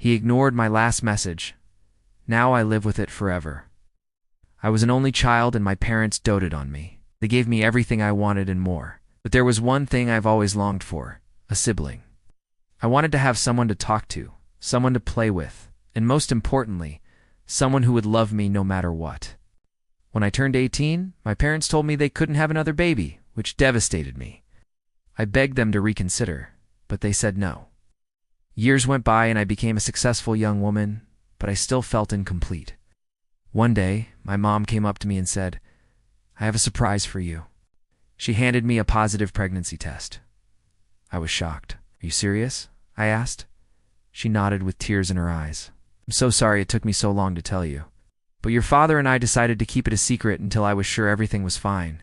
He ignored my last message. Now I live with it forever. I was an only child and my parents doted on me. They gave me everything I wanted and more. But there was one thing I've always longed for: a sibling. I wanted to have someone to talk to, someone to play with, and most importantly, someone who would love me no matter what. When I turned 18, my parents told me they couldn't have another baby, which devastated me. I begged them to reconsider, but they said no. Years went by and I became a successful young woman, but I still felt incomplete. One day, my mom came up to me and said, "I have a surprise for you." She handed me a positive pregnancy test. I was shocked. "Are you serious?" I asked. She nodded with tears in her eyes. "I'm so sorry it took me so long to tell you. But your father and I decided to keep it a secret until I was sure everything was fine."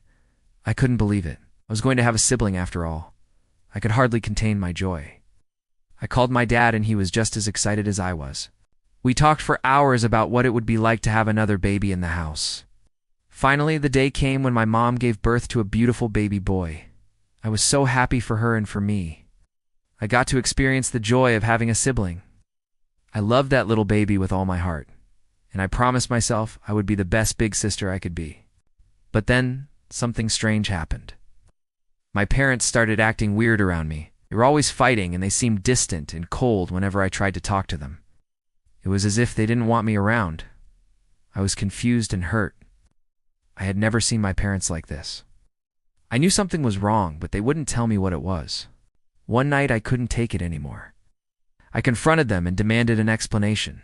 I couldn't believe it. I was going to have a sibling after all. I could hardly contain my joy. I called my dad and he was just as excited as I was. We talked for hours about what it would be like to have another baby in the house. Finally, the day came when my mom gave birth to a beautiful baby boy. I was so happy for her and for me. I got to experience the joy of having a sibling. I loved that little baby with all my heart, and I promised myself I would be the best big sister I could be. But then, something strange happened. My parents started acting weird around me. They were always fighting, and they seemed distant and cold whenever I tried to talk to them. It was as if they didn't want me around. I was confused and hurt. I had never seen my parents like this. I knew something was wrong, but they wouldn't tell me what it was. One night I couldn't take it anymore. I confronted them and demanded an explanation.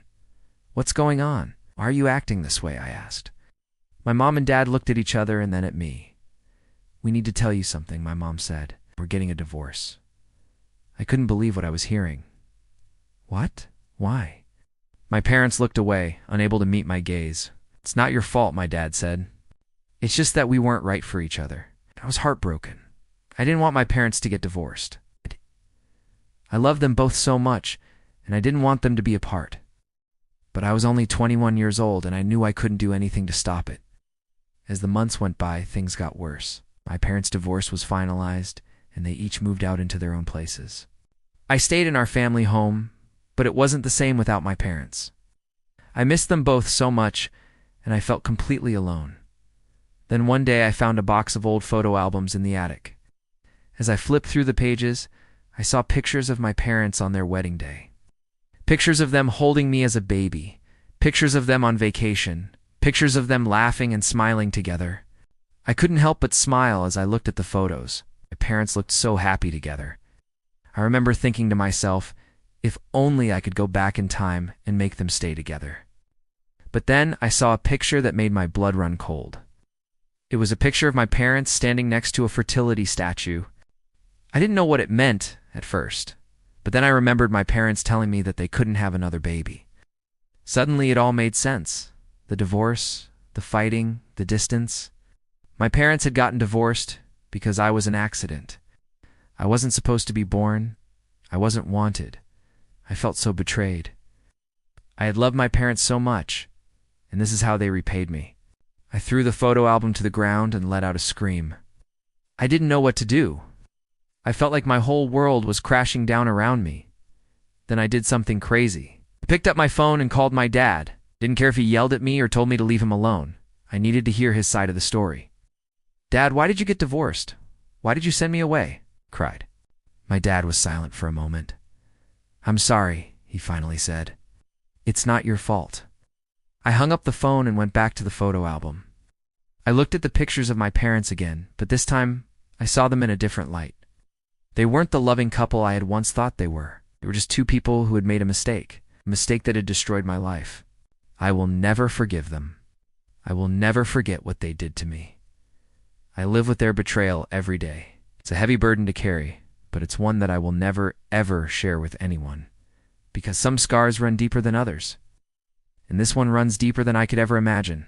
"What's going on? Why are you acting this way?" I asked. My mom and dad looked at each other and then at me. "We need to tell you something," my mom said. "We're getting a divorce." I couldn't believe what I was hearing. "What? Why?" My parents looked away, unable to meet my gaze. "It's not your fault," my dad said. "It's just that we weren't right for each other." I was heartbroken. I didn't want my parents to get divorced. I loved them both so much, and I didn't want them to be apart. But I was only 21 years old, and I knew I couldn't do anything to stop it. As the months went by, things got worse. My parents' divorce was finalized, and they each moved out into their own places. I stayed in our family home, but it wasn't the same without my parents. I missed them both so much, and I felt completely alone. Then one day I found a box of old photo albums in the attic. As I flipped through the pages, I saw pictures of my parents on their wedding day. Pictures of them holding me as a baby, pictures of them on vacation, pictures of them laughing and smiling together. I couldn't help but smile as I looked at the photos. My parents looked so happy together. I remember thinking to myself, if only I could go back in time and make them stay together. But then I saw a picture that made my blood run cold. It was a picture of my parents standing next to a fertility statue. I didn't know what it meant at first, but then I remembered my parents telling me that they couldn't have another baby. Suddenly it all made sense. The divorce, the fighting, the distance. My parents had gotten divorced because I was an accident. I wasn't supposed to be born. I wasn't wanted. I felt so betrayed. I had loved my parents so much, and this is how they repaid me. I threw the photo album to the ground and let out a scream. I didn't know what to do. I felt like my whole world was crashing down around me. Then I did something crazy. I picked up my phone and called my dad. Didn't care if he yelled at me or told me to leave him alone. I needed to hear his side of the story. "Dad, why did you get divorced? Why did you send me away?" I cried. My dad was silent for a moment. "I'm sorry," he finally said. "It's not your fault." I hung up the phone and went back to the photo album. I looked at the pictures of my parents again, but this time I saw them in a different light. They weren't the loving couple I had once thought they were. They were just two people who had made a mistake that had destroyed my life. I will never forgive them. I will never forget what they did to me. I live with their betrayal every day. It's a heavy burden to carry, but it's one that I will never, ever share with anyone, because some scars run deeper than others, and this one runs deeper than I could ever imagine.